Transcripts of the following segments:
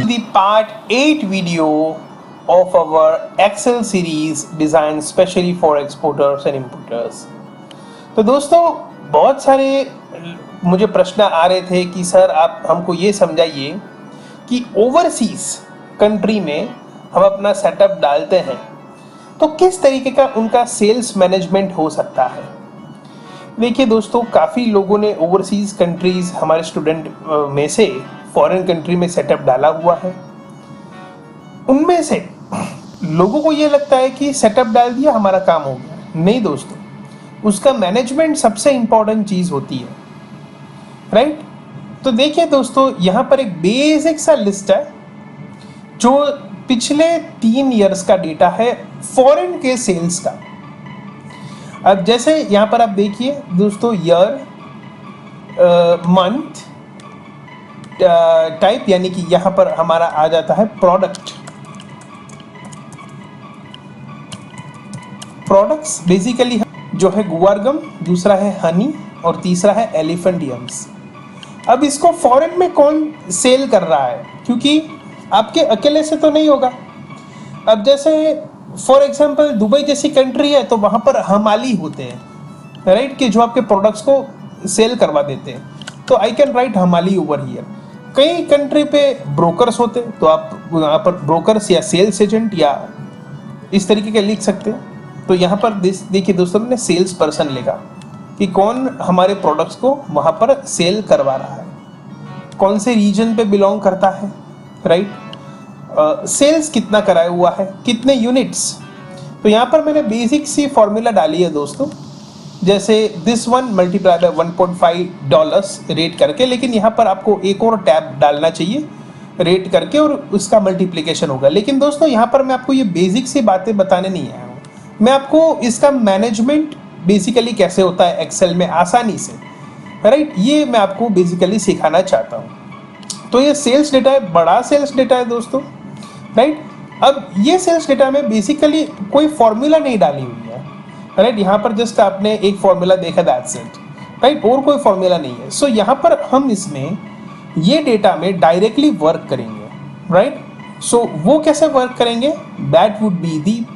The part 8 video of our Excel series designed specially for exporters and importers. तो दोस्तों बहुत सारे मुझे प्रश्न आ रहे थे कि सर आप हमको ये समझाइए कि ओवरसीज कंट्री में हम अपना सेटअप डालते हैं तो किस तरीके का उनका सेल्स मैनेजमेंट हो सकता है। देखिए दोस्तों, काफ़ी लोगों ने ओवरसीज कंट्रीज हमारे स्टूडेंट में से फॉरेन कंट्री में सेटअप डाला हुआ है। उनमें से लोगों को ये लगता है कि सेटअप डाल दिया हमारा काम हो गया। नहीं दोस्तों, उसका मैनेजमेंट सबसे इंपॉर्टेंट चीज़ होती है, राइट। तो देखिए दोस्तों, यहाँ पर एक बेसिक सा लिस्ट है जो पिछले 3 इयर्स का डेटा है फॉरेन के सेल्स का। अब जैसे यहाँ पर आप देखिए दोस्तों, ईयर, मंथ, टाइप, यानी कि यहाँ पर हमारा आ जाता है प्रोडक्ट्स बेसिकली जो है गुआरगम, दूसरा है हनी और तीसरा है एलिफेंटियम्स। अब इसको फॉरेन में कौन सेल कर रहा है, क्योंकि आपके अकेले से तो नहीं होगा। अब जैसे फॉर एग्जांपल दुबई जैसी कंट्री है तो वहाँ पर हमाली होते हैं, राइट, कि जो आपके प्रोडक्ट्स को सेल करवा देते हैं। तो I can write hamali over here. कई कंट्री पे ब्रोकर्स होते हैं तो आप यहाँ पर ब्रोकर्स या सेल्स एजेंट या इस तरीके के लिख सकते हैं। तो यहाँ पर देखिए दोस्तों, मैंने सेल्स पर्सन लिखा कि कौन हमारे प्रोडक्ट्स को वहाँ पर सेल करवा रहा है, कौन से रीजन पे बिलोंग करता है, राइट, सेल्स कितना कराया हुआ है, कितने यूनिट्स। तो यहाँ पर मैंने बेसिक सी फॉर्मूला डाली है दोस्तों, जैसे this one multiply by $1.5 rate करके, लेकिन यहाँ पर आपको एक और टैब डालना चाहिए रेट करके और उसका मल्टीप्लिकेशन होगा। लेकिन दोस्तों यहाँ पर मैं आपको ये बेसिक सी बातें बताने नहीं आया हूँ, मैं आपको इसका मैनेजमेंट बेसिकली कैसे होता है एक्सेल में आसानी से, राइट, ये मैं आपको बेसिकली सिखाना चाहता हूँ। तो ये सेल्स डेटा है, बड़ा सेल्स डेटा है दोस्तों, राइट। अब ये सेल्स डेटा में बेसिकली कोई फॉर्मूला नहीं डाली हुई है, राइट। यहाँ पर जस्ट आपने एक फॉर्मूला देखा, दैट्स इट, राइट, और कोई फॉर्मूला नहीं है। सो यहाँ पर हम इसमें ये डेटा में डायरेक्टली वर्क करेंगे, राइट। सो वो कैसे वर्क करेंगे, that would be the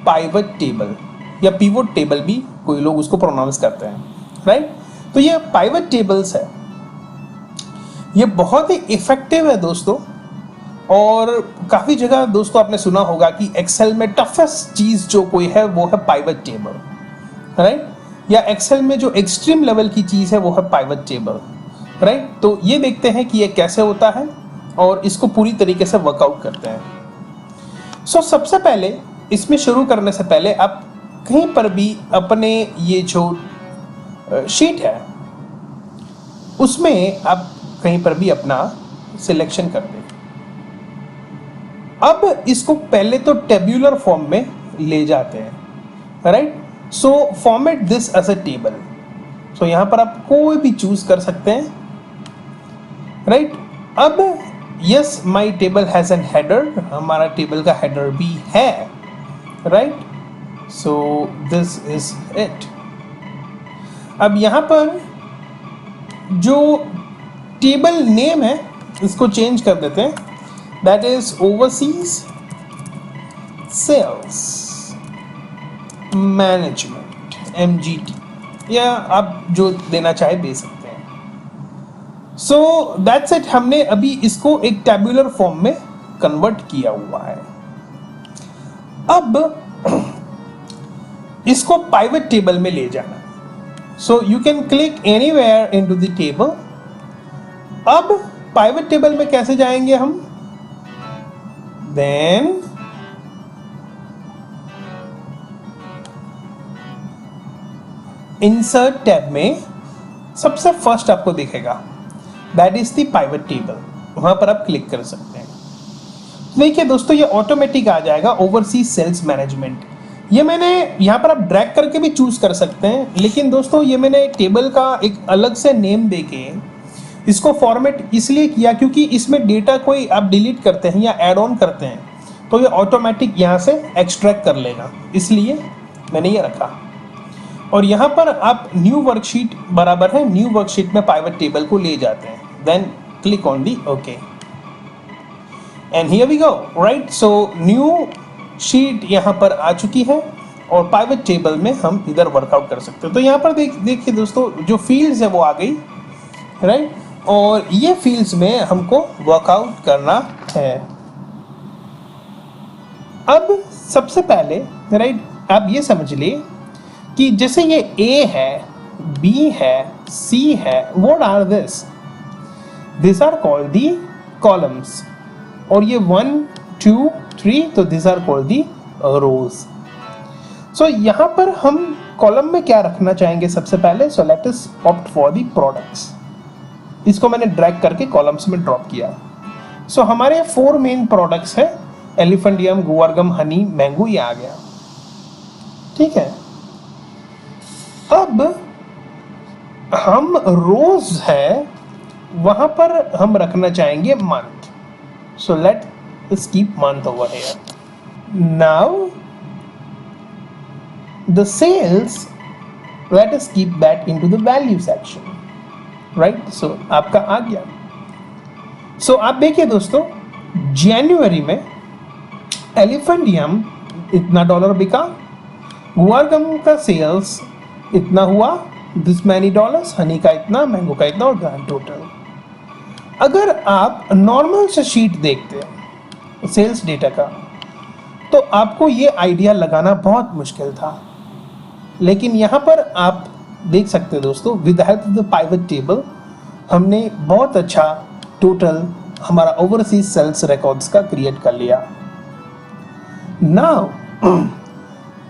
pivot table या पिवोट टेबल भी कोई लोग उसको प्रोनाउंस करते हैं, राइट। तो ये पाइवट टेबल्स है, ये बहुत ही इफेक्टिव है दोस्तों। और काफ़ी जगह दोस्तों आपने सुना होगा कि एक्सेल में टफेस्ट चीज़ जो कोई है वो है पाइवट टेबल, राइट, या एक्सेल में जो एक्सट्रीम लेवल की चीज़ है वो है पाइवट टेबल, राइट। तो ये देखते हैं कि ये कैसे होता है और इसको पूरी तरीके से वर्कआउट करते हैं। सो सबसे पहले इसमें शुरू करने से पहले आप कहीं पर भी अपने ये जो शीट है उसमें आप कहीं पर भी अपना सिलेक्शन कर दें। अब इसको पहले तो टेब्यूलर फॉर्म में ले जाते हैं, right. So format this as a table. So यहां पर आप कोई भी चूज कर सकते हैं, राइट। अब yes, my table has an header, हमारा टेबल का हेडर भी है, right. So this is it. अब यहां पर जो टेबल नेम है इसको चेंज कर देते हैं, that is overseas sales management, MGT, या आप जो देना चाहे दे सकते हैं। So that's it. हमने अभी इसको एक टेबुलर फॉर्म में कन्वर्ट किया हुआ है। अब इसको पाइवट टेबल में ले जाना, so you can click anywhere into the table. अब पाइवट टेबल में कैसे जाएंगे हम, देन इंसर्ट टैब में सबसे फर्स्ट आपको दिखेगा, that is the pivot table, वहां पर आप क्लिक कर सकते हैं। देखिए दोस्तों, ये ऑटोमेटिक आ जाएगा ओवरसीज सेल्स मैनेजमेंट। ये मैंने यहाँ पर आप ड्रैग करके भी चूज कर सकते हैं, लेकिन दोस्तों ये मैंने टेबल का एक अलग से नेम देके इसको फॉर्मेट इसलिए किया क्योंकि इसमें डेटा कोई आप डिलीट करते हैं या ऐड ऑन करते हैं तो ये ऑटोमेटिक यहाँ से एक्सट्रैक्ट कर लेगा, इसलिए मैंने ये रखा। और यहाँ पर आप न्यू वर्कशीट बराबर है, न्यू वर्कशीट में पाइवट टेबल को ले जाते हैं, then click on the okay. And here we go, right. So new sheet यहाँ पर आ चुकी है और पाइवट टेबल में हम इधर वर्कआउट कर सकते हैं। तो यहाँ पर देखिए दोस्तों, जो फील्ड्स है वो आ गई, राइट, और ये फील्ड्स में हमको वर्कआउट करना है। अब सबसे पहले, राइट, आप ये समझ लिए कि जैसे ये A है, B है, C है, what are this? These are called the columns, और ये 1, 2, 3, तो these are called the rows. So यहाँ पर हम कॉलम में क्या रखना चाहेंगे सबसे पहले? So let us opt for the products. इसको मैंने ड्रैग करके कॉलम्स में ड्रॉप किया। So हमारे 4 मेन प्रोडक्ट्स है, एलिफेंटियम, गुआरगम, हनी, मैंगो, ये आ गया, ठीक है। अब हम रोज है वहां पर हम रखना चाहेंगे month. So let us keep month over here. Now the sales, let us keep that into the value section, right. So आपका आ गया। सो आप देखिए दोस्तों, जनवरी में एलिफेंटियम इतना डॉलर बिका, गुआरगम का सेल्स इतना हुआ, दिस मैनी डॉलर्स, हनी का इतना, मैंगो का इतना, और ग्रांड टोटल। अगर आप नॉर्मल से शीट देखते हैं सेल्स डेटा का, तो आपको ये आइडिया लगाना बहुत मुश्किल था, लेकिन यहाँ पर आप देख सकते हैं दोस्तों, with the help of the pivot table हमने बहुत अच्छा टोटल हमारा ओवरसीज सेल्स रिकॉर्ड्स का क्रिएट कर लिया। नाउ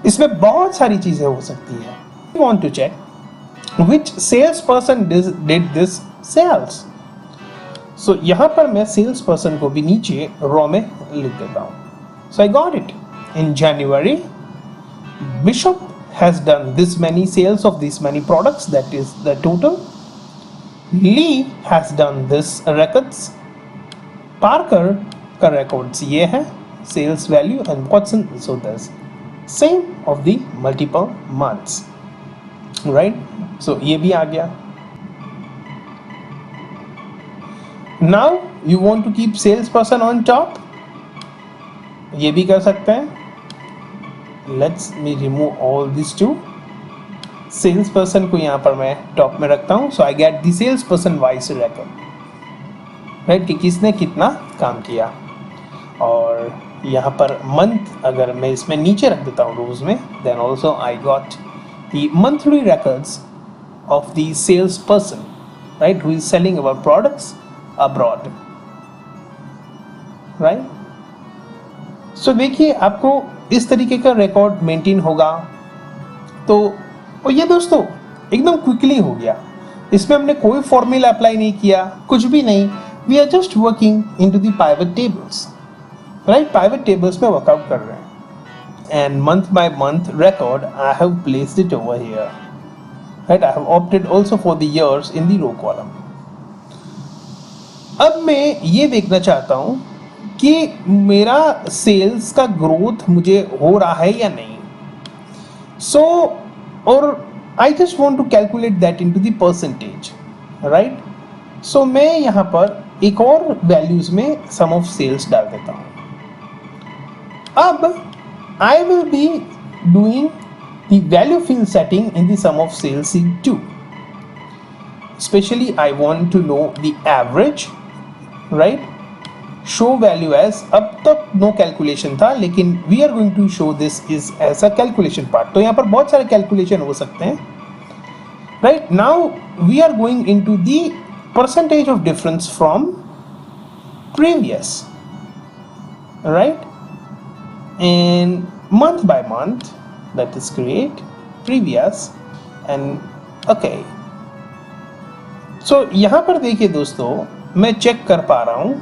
इसमें बहुत सारी चीजें हो सकती है। We want to check which salesperson did this sales. So यहाँ पर मैं salesperson को भी नीचे रो में लिख देता हूँ। So I got it. In January, Bishop has done this many sales of these many products. That is the total. Lee has done this records. Parker का records ये है sales value, and Watson also does same of the multiple months, right? So ये भी आ गया। Now you want to keep salesperson on top, ये भी कर सकते हैं। Let's me remove all these two. salesperson को यहाँ पर मैं टॉप में रखता हूँ। So I get the salesperson wise record, right, कि किसने कितना काम किया। और यहाँ पर मंथ अगर मैं इसमें नीचे रख देता हूँ रोज में, then also I got the monthly records of the salesperson, right, who is selling our products abroad, right? So देखिए आपको इस तरीके का रिकॉर्ड मेंटेन होगा। तो और ये दोस्तों एकदम क्विकली हो गया, इसमें हमने कोई फॉर्मूला अप्लाई नहीं किया, कुछ भी नहीं। We are just working into the pivot tables, right, pivot tables में वर्कआउट कर रहे हैं। And month by month record I have placed it over here, right. I have opted also for the years in the row column. अब मैं ये देखना चाहता हूं कि मेरा सेल्स का ग्रोथ मुझे हो रहा है या नहीं। सो और I just want to calculate that into the percentage, right. So मैं यहाँ पर एक और वैल्यूज में सम ऑफ सेल्स डाल देता हूँ। अब I will be doing the value field setting in the sum of sales sheet 2. Especially I want to know the average, right? Show value as, अब तक no calculation था, लेकिन we are going to show this is as a calculation part. तो यहाँ पर बहुत सारे calculation हो सकते हैं, right? Now we are going into the percentage of difference from previous, right? And month by month, that is create previous and okay. So यहाँ पर देखिए दोस्तों, मैं चेक कर पा रहा हूँ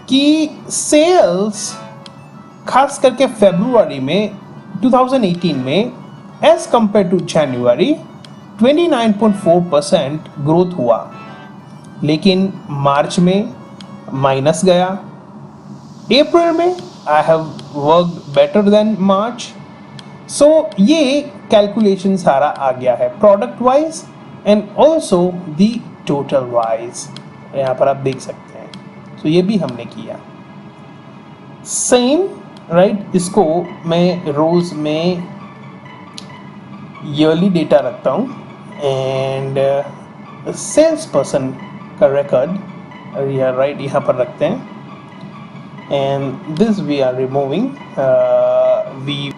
कि सेल्स खास करके फरवरी में 2018 में as compare to January 29.4% growth हुआ, लेकिन मार्च में माइनस गया। अप्रैल में I have worked better than March. So ये कैलकुलेशन सारा आ गया है product wise and also the total wise, यहाँ पर आप देख सकते हैं। तो ये भी हमने किया। सेम राइट, इसको मैं रोज में ईयरली डेटा रखता हूँ एंड सेल्स पर्सन का रिकॉर्ड या राइट यहाँ पर रखते हैं and this we are removing we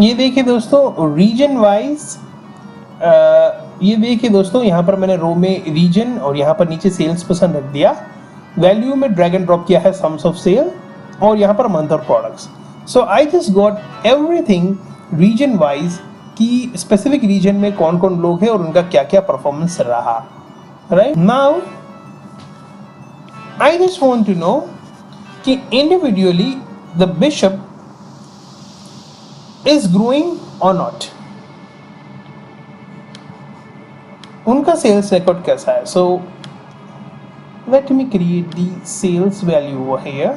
ये देखिए दोस्तों रीजन वाइज, ये देखिए दोस्तों यहाँ पर मैंने रो में रीजन और यहाँ पर नीचे सेल्स पर्सन रख दिया, वैल्यू में ड्रैग एंड ड्रॉप किया है सम्स ऑफ सेल और यहाँ पर मंथ और products. So I just got everything region wise कि स्पेसिफिक रीजन में कौन कौन लोग हैं और उनका क्या क्या परफॉर्मेंस रहा। Right now I just want to know कि individually the Bishop is growing or not, उनका सेल्स रिकॉर्ड कैसा है। So let me create the sales value over here.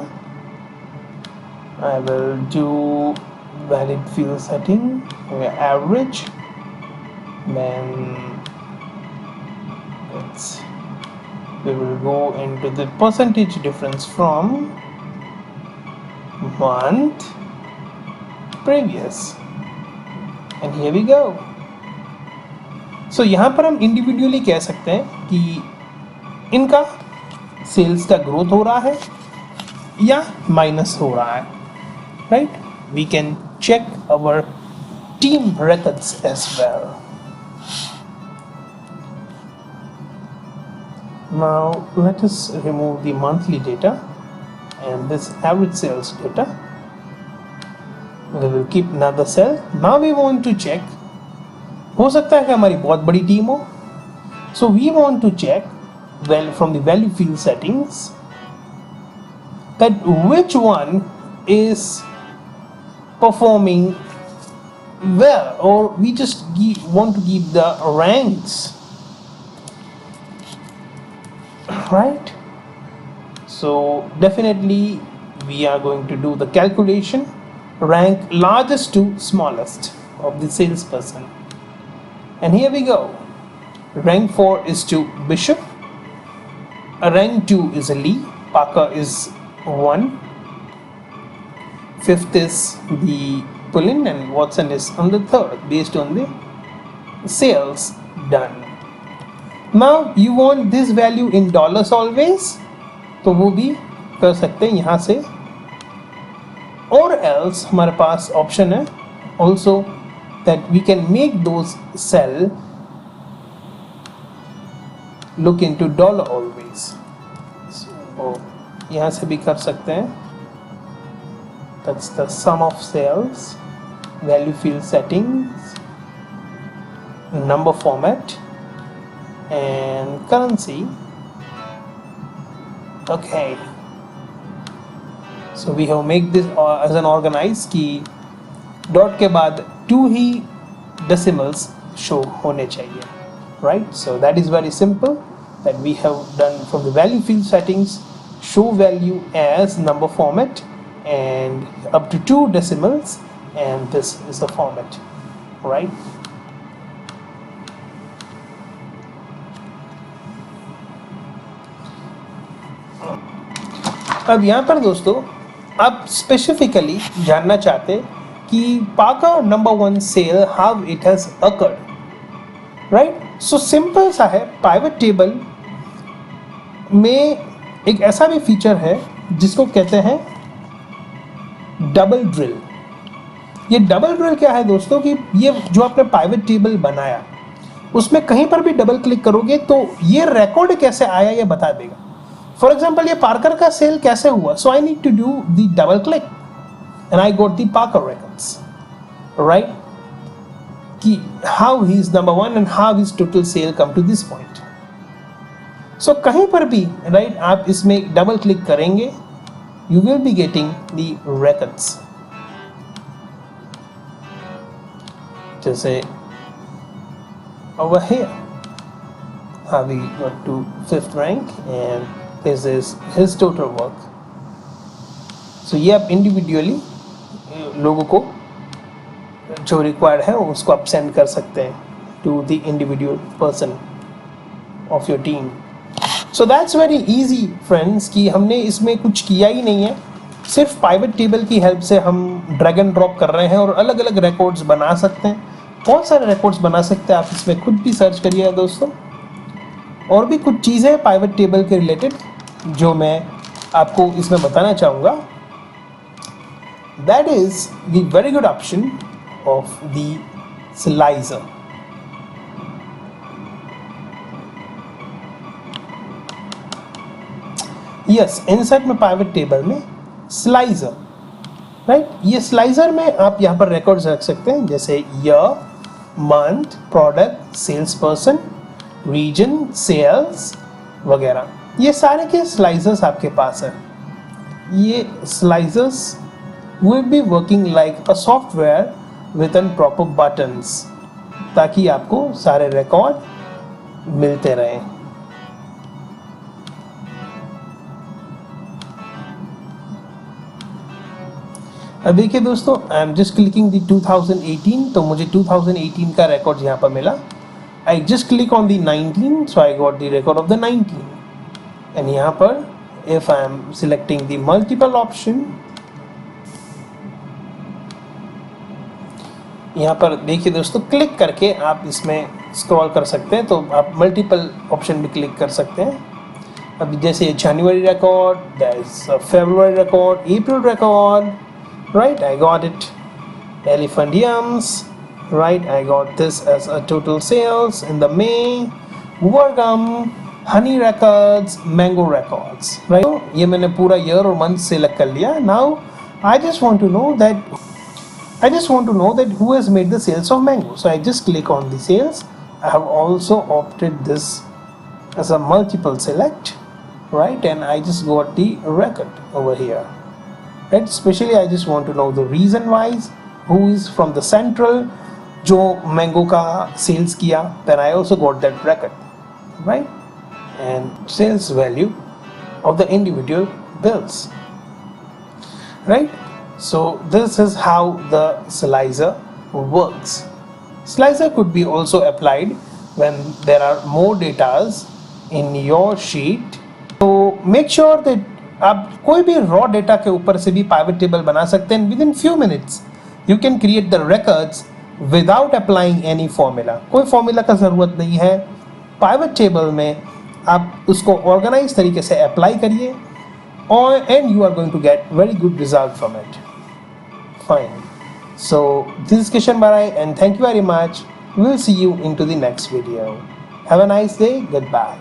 I will do valid field setting, average, then we will go into the percentage difference from month previous and here we go. So यहाँ पर हम individually कह सकते हैं कि इनका sales का growth हो रहा है या माइनस हो रहा है। Right, we can check our team records as well. Now let us remove the monthly data and this average sales data. We will keep another cell. Now we want to check, हो सकता है कि हमारी बहुत बड़ी team हो, so we want to check well from the value field settings that which one is performing well, or we just want to give the ranks, right? So definitely we are going to do the calculation, rank largest to smallest of the salesperson, and here we go. Rank 4 is to Bishop, rank 2 is Lee, Parker is 1, 5th is the Pullen and Watson is on the 3rd based on the sales done. Now you want this value in dollars always, तो वो भी कर सकते हैं यहाँ से, or else हमारे पास option है also that we can make those cell look into dollar always. So यहाँ से भी कर सकते हैं, that's the sum of sales, value field settings, number format and currency. Okay, so we have make this as an organized कि dot के बाद 2 ही decimals show होने चाहिए, right? So that is very simple that we have done from the value field settings, show value as number format and up to 2 decimals, and this is the format, right? अब यहाँ पर दोस्तों आप specifically जानना चाहते कि Parker number 1 sale how it has occurred, right? So simple सा है, पाइवट टेबल में एक ऐसा भी फीचर है जिसको कहते हैं डबल ड्रिल। ये डबल ड्रिल क्या है दोस्तों कि ये जो आपने पाइवट टेबल बनाया उसमें कहीं पर भी डबल क्लिक करोगे तो ये रिकॉर्ड कैसे आया ये बता देगा। फॉर एग्जाम्पल ये पार्कर का सेल कैसे हुआ, so I need to do the double click and I got the Parker records, right? कि how he is number 1 and how his total sale come to this point. So कहीं पर भी right आप इसमें double click करेंगे, you will be getting the records. जैसे over here how we got to 5th rank, and this is his total work सो ये आप individually लोगों को जो रिक्वायर्ड है उसको आप सेंड कर सकते हैं to the individual person of your team. So that's very easy friends कि हमने इसमें कुछ किया ही नहीं है, सिर्फ पाइवट टेबल की हेल्प से हम ड्रैग एंड ड्रॉप कर रहे हैं और अलग अलग रिकॉर्ड्स बना सकते हैं। बहुत सारे रिकॉर्ड्स बना सकते हैं आप, इसमें खुद भी सर्च करिएगा दोस्तों। और भी कुछ चीज़ें हैं पाइवट टेबल के रिलेटेड जो मैं आपको इसमें बताना चाहूँगा। That is the very good option of the slicer. Yes, inside में पाइवट टेबल में स्लाइजर, राइट। ये स्लाइजर में आप यहाँ पर रिकॉर्ड्स रख सकते हैं जैसे year, month, product, sales person, region, sales वगैरह। ये सारे के स्लाइजर्स आपके पास है। ये slicers will be working like a software with an proper buttons, ताकि आपको सारे रिकॉर्ड मिलते रहें। अब देखिए दोस्तों, आई एम जस्ट क्लिकिंग दी 2018, तो मुझे 2018 का रिकॉर्ड यहाँ पर मिला। I just click on the 19, so I got the record of the 19। And यहाँ पर if I am selecting the multiple option, यहाँ पर देखिए दोस्तों, क्लिक करके आप इसमें स्क्रॉल कर सकते हैं, तो आप मल्टीपल ऑप्शन भी क्लिक कर सकते हैं। अभी जैसे जनवरी रिकॉर्ड, फरवरी रिकॉर्ड, अप्रैल record, right, I got it. Elephantiums, right, I got this as a total sales in the May. Guargum, honey records, mango records, right. So ये मैंने पूरा year और month select कर लिया। Now I just want to know that who has made the sales of mango, so I just click on the sales. I have also opted this as a multiple select, right, and I just got the record over here, right. Especially I just want to know the reason wise who is from the central जो mango का sales किया, then I also got that record, right, and sales value of the individual bills, right. So this is how the slicer works. Slicer could be also applied when there are more datas in your sheet, so make sure that आप कोई भी raw data के ऊपर से भी pivot table बना सकते हैं। With in few minutes you can create the records without applying any formula. कोई फॉर्मूला का ज़रूरत नहीं है। पाइवट टेबल में आप उसको ऑर्गेनाइज तरीके से अप्लाई करिए और and you are going to get very good result from it. Fine, so this is Kishan Barai and thank you very much. We will see you in to the next video. Have a nice day, good bye.